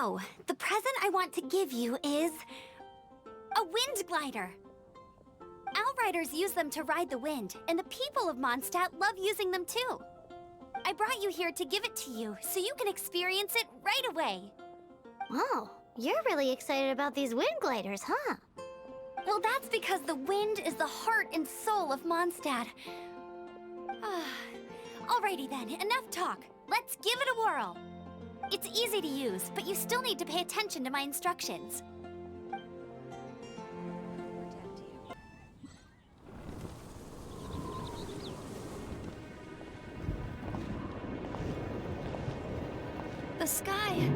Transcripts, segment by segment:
So, the present I want to give you is a wind glider. Outriders use them to ride the wind, and the people of Mondstadt love using them too. I brought you here to give it to you, so you can experience it right away. Oh, you're really excited about these wind gliders, huh? Well, that's because the wind is the heart and soul of Mondstadt. Alrighty then, enough talk. Let's give it a whirl. It's easy to use, but you still need to pay attention to my instructions. The sky...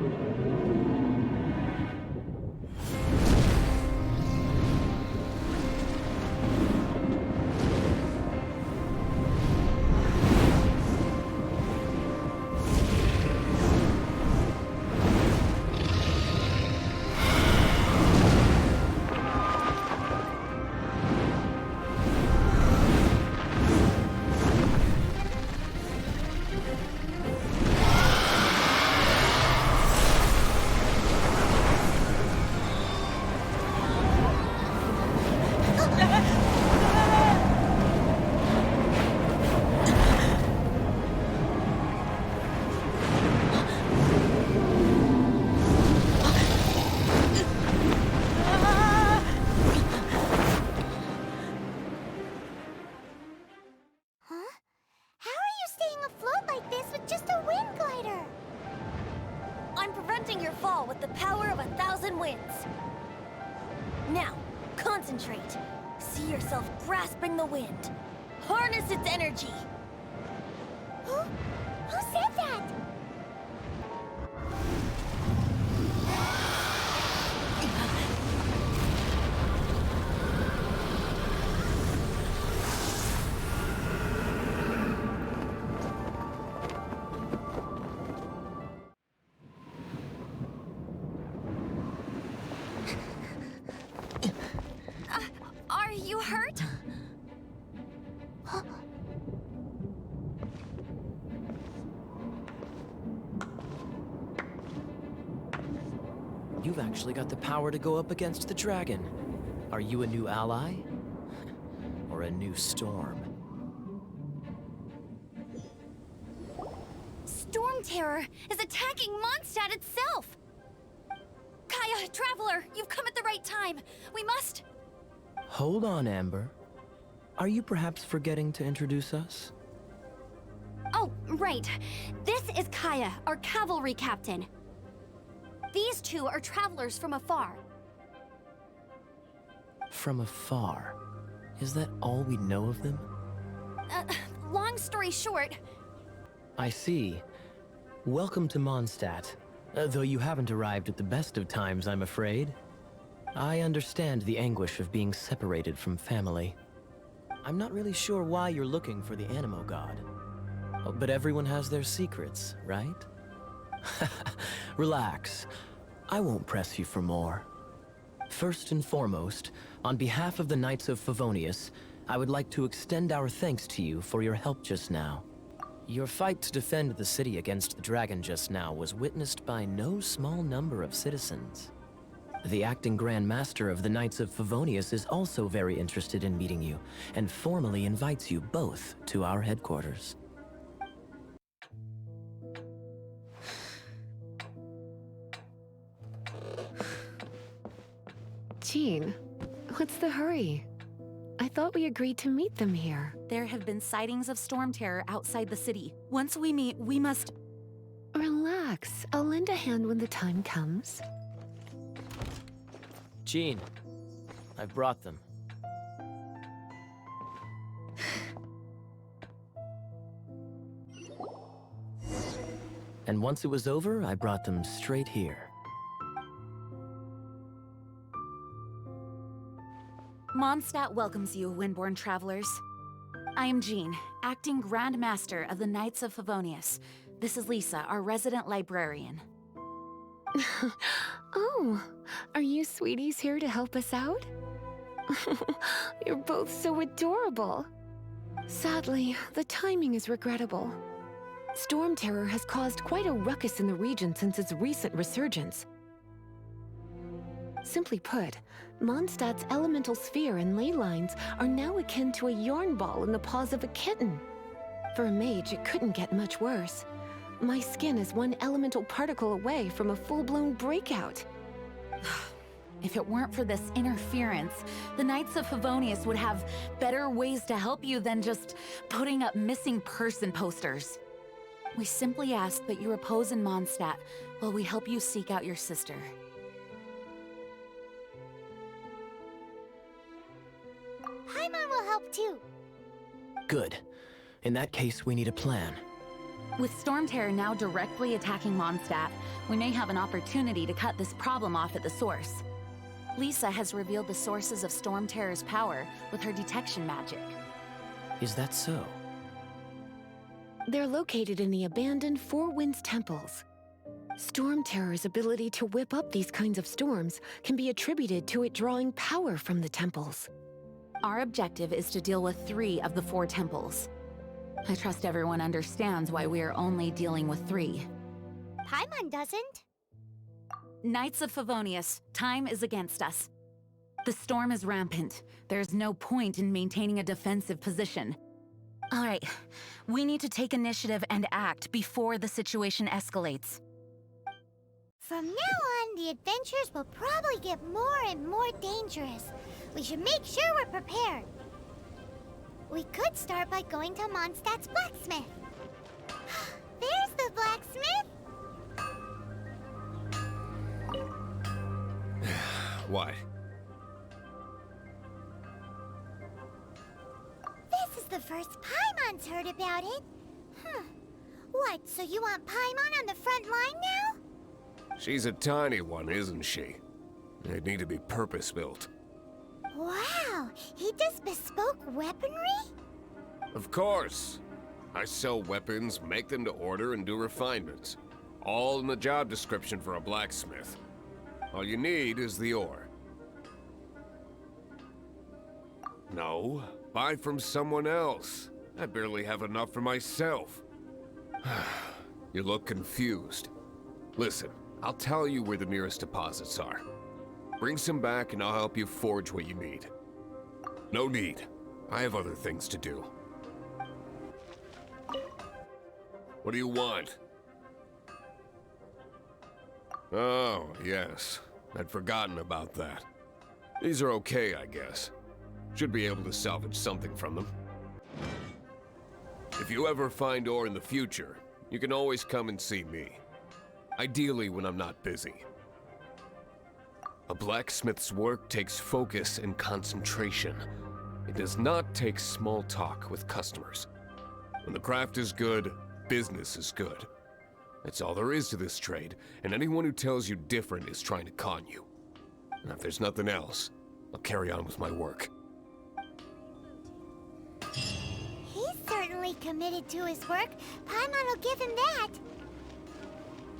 preventing your fall with the power of 1,000 winds. Now, concentrate. See yourself grasping the wind. Harness its energy. Who said that? Are you hurt? You've actually got the power to go up against the dragon. Are you a new ally? Or a new storm? Storm Terror is attacking Mondstadt itself! Kaya, Traveler, you've come at the right time. We must... Hold on, Amber. Are you perhaps forgetting to introduce us? Oh, right. This is Kaya, our cavalry captain. These two are travelers from afar. From afar? Is that all we know of them? Long story short... I see. Welcome to Mondstadt. Though you haven't arrived at the best of times, I'm afraid. I understand the anguish of being separated from family. I'm not really sure why you're looking for the Animo God. But everyone has their secrets, right? Relax. I won't press you for more. First and foremost, on behalf of the Knights of Favonius, I would like to extend our thanks to you for your help just now. Your fight to defend the city against the dragon just now was witnessed by no small number of citizens. The acting Grand Master of the Knights of Favonius is also very interested in meeting you, and formally invites you both to our headquarters. Jean, what's the hurry? I thought we agreed to meet them here. There have been sightings of storm terror outside the city. Once we meet, we must... Relax. I'll lend a hand when the time comes. Jean, I've brought them. And once it was over, I brought them straight here. Mondstadt welcomes you, Windborn travelers. I am Jean, acting Grand Master of the Knights of Favonius. This is Lisa, our resident librarian. Oh, are you sweeties here to help us out? You're both so adorable. Sadly, the timing is regrettable. Storm Terror has caused quite a ruckus in the region since its recent resurgence. Simply put, Mondstadt's elemental sphere and ley lines are now akin to a yarn ball in the paws of a kitten. For a mage, it couldn't get much worse. My skin is one elemental particle away from a full-blown breakout. If it weren't for this interference, the Knights of Favonius would have better ways to help you than just putting up missing person posters. We simply ask that you repose in Mondstadt while we help you seek out your sister. Paimon will help too. Good. In that case, we need a plan. With Storm Terror now directly attacking Mondstadt, we may have an opportunity to cut this problem off at the source. Lisa has revealed the sources of Storm Terror's power with her detection magic. Is that so? They're located in the abandoned Four Winds temples. Storm Terror's ability to whip up these kinds of storms can be attributed to it drawing power from the temples. Our objective is to deal with 3 of the 4 temples. I trust everyone understands why we are only dealing with 3. Paimon doesn't. Knights of Favonius, time is against us. The storm is rampant. There's no point in maintaining a defensive position. All right, we need to take initiative and act before the situation escalates. From now on, the adventures will probably get more and more dangerous. We should make sure we're prepared. We could start by going to Mondstadt's blacksmith. There's the blacksmith! What? This is the first Paimon's heard about it. What, so you want Paimon on the front line now? She's a tiny one, isn't she? They'd need to be purpose-built. Wow, he does bespoke weaponry? Of course. I sell weapons, make them to order, and do refinements. All in the job description for a blacksmith. All you need is the ore. No, buy from someone else. I barely have enough for myself. You look confused. Listen, I'll tell you where the nearest deposits are. Bring some back and I'll help you forge what you need. No need. I have other things to do. What do you want? Oh, yes. I'd forgotten about that. These are okay, I guess. Should be able to salvage something from them. If you ever find ore in the future, you can always come and see me. Ideally when I'm not busy. A blacksmith's work takes focus and concentration. It does not take small talk with customers. When the craft is good, business is good. That's all there is to this trade, and anyone who tells you different is trying to con you. And if there's nothing else, I'll carry on with my work. He's certainly committed to his work. Paimon will give him that.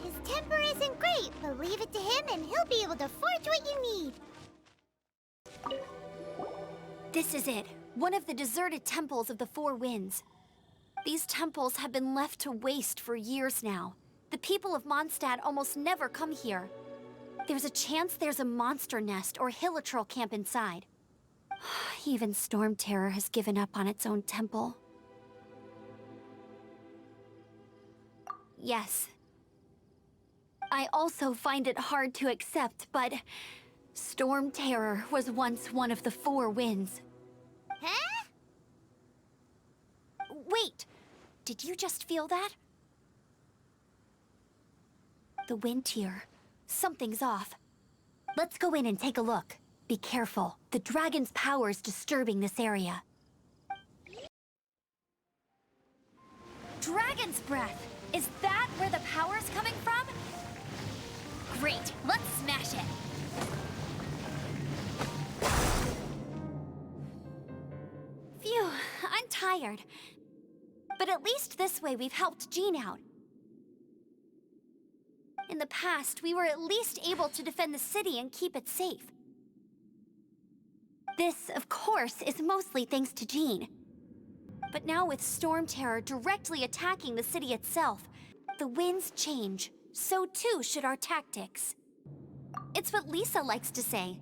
His temper isn't great, but leave it to him and he'll be able to forge what you need. This is it. One of the deserted temples of the Four Winds. These temples have been left to waste for years now. The people of Mondstadt almost never come here. There's a chance there's a monster nest or hilichurl camp inside. Even Storm Terror has given up on its own temple. Yes. I also find it hard to accept, but Storm Terror was once one of the Four Winds. Huh? Wait! Did you just feel that? The wind here. Something's off. Let's go in and take a look. Be careful. The dragon's power's disturbing this area. Dragon's breath! Is that where the power's coming from? Great, let's smash it! Phew, I'm tired. But at least this way we've helped Jean out. In the past, we were at least able to defend the city and keep it safe. This, of course, is mostly thanks to Jean. But now with Storm Terror directly attacking the city itself, the winds change. So too should our tactics. It's what Lisa likes to say.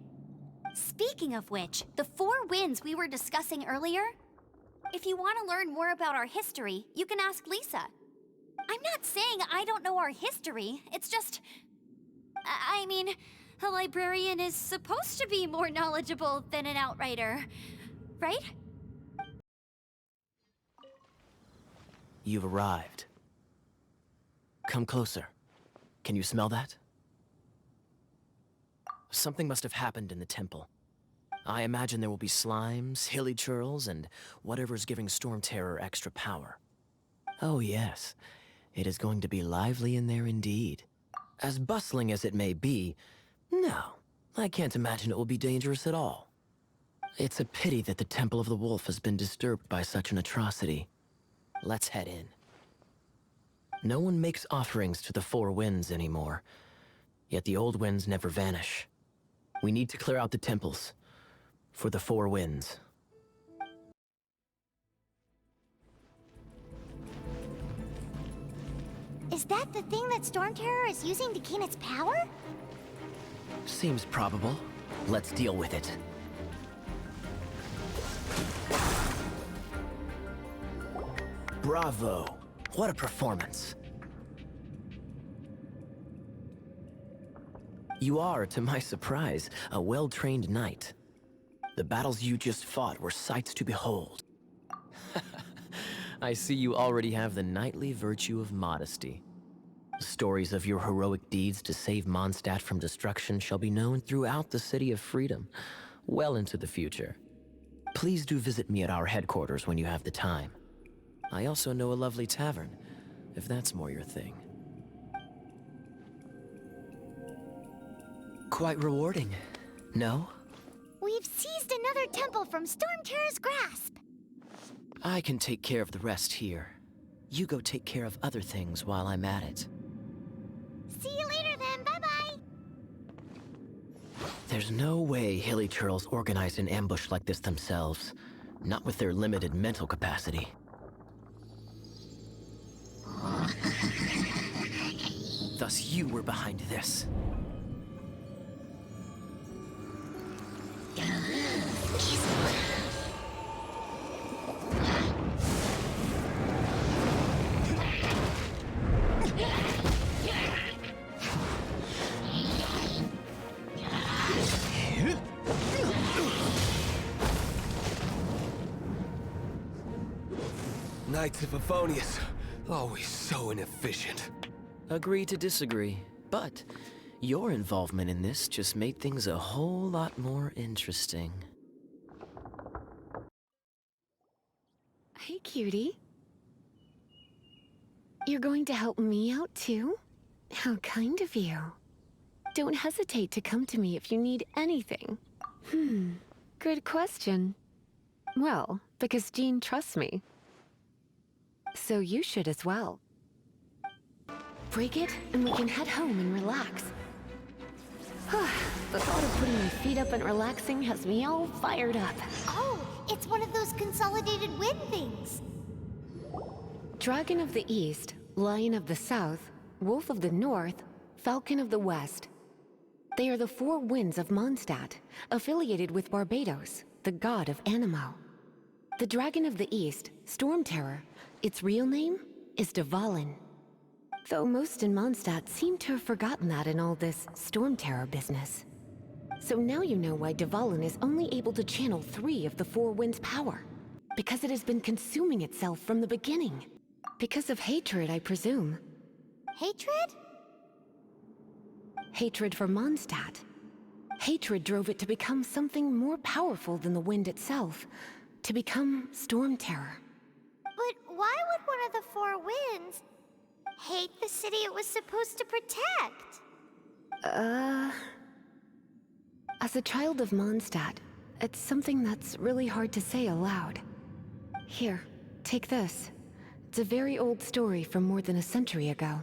Speaking of which, the four winds we were discussing earlier, if you want to learn more about our history, you can ask Lisa. I'm not saying I don't know our history, it's just... I mean, a librarian is supposed to be more knowledgeable than an outrider, right? You've arrived. Come closer. Can you smell that? Something must have happened in the temple. I imagine there will be slimes, hilly churls, and whatever's giving Storm Terror extra power. Oh yes, it is going to be lively in there indeed. As bustling as it may be, no, I can't imagine it will be dangerous at all. It's a pity that the Temple of the Wolf has been disturbed by such an atrocity. Let's head in. No one makes offerings to the Four Winds anymore, yet the old winds never vanish. We need to clear out the temples for the Four Winds. Is that the thing that Storm Terror is using to gain its power? Seems probable. Let's deal with it. Bravo! What a performance! You are, to my surprise, a well-trained knight. The battles you just fought were sights to behold. I see you already have the knightly virtue of modesty. Stories of your heroic deeds to save Mondstadt from destruction shall be known throughout the City of Freedom, well into the future. Please do visit me at our headquarters when you have the time. I also know a lovely tavern, if that's more your thing. Quite rewarding, no? We've seized another temple from Storm Terror's grasp. I can take care of the rest here. You go take care of other things while I'm at it. See you later then, bye-bye! There's no way Hilly Churls organized an ambush like this themselves. Not with their limited mental capacity. Thus you were behind this. Knights of Favonius, always so inefficient. Agree to disagree, but your involvement in this just made things a whole lot more interesting. Hey, cutie. You're going to help me out, too? How kind of you. Don't hesitate to come to me if you need anything. Good question. Well, because Jean trusts me. So you should as well. Break it, and we can head home and relax. The thought of putting my feet up and relaxing has me all fired up. Oh, it's one of those consolidated wind things. Dragon of the East, Lion of the South, Wolf of the North, Falcon of the West. They are the four winds of Mondstadt, affiliated with Barbados, the god of Anemo. The Dragon of the East, Storm Terror, its real name is Dvalin. Though most in Mondstadt seem to have forgotten that in all this Storm Terror business. So now you know why Dvalin is only able to channel 3 of the four winds' power. Because it has been consuming itself from the beginning. Because of hatred, I presume. Hatred? Hatred for Mondstadt. Hatred drove it to become something more powerful than the wind itself. To become Storm Terror. But why would one of the four winds hate the city it was supposed to protect? As a child of Mondstadt, it's something that's really hard to say aloud. Here, take this. It's a very old story from more than a century ago.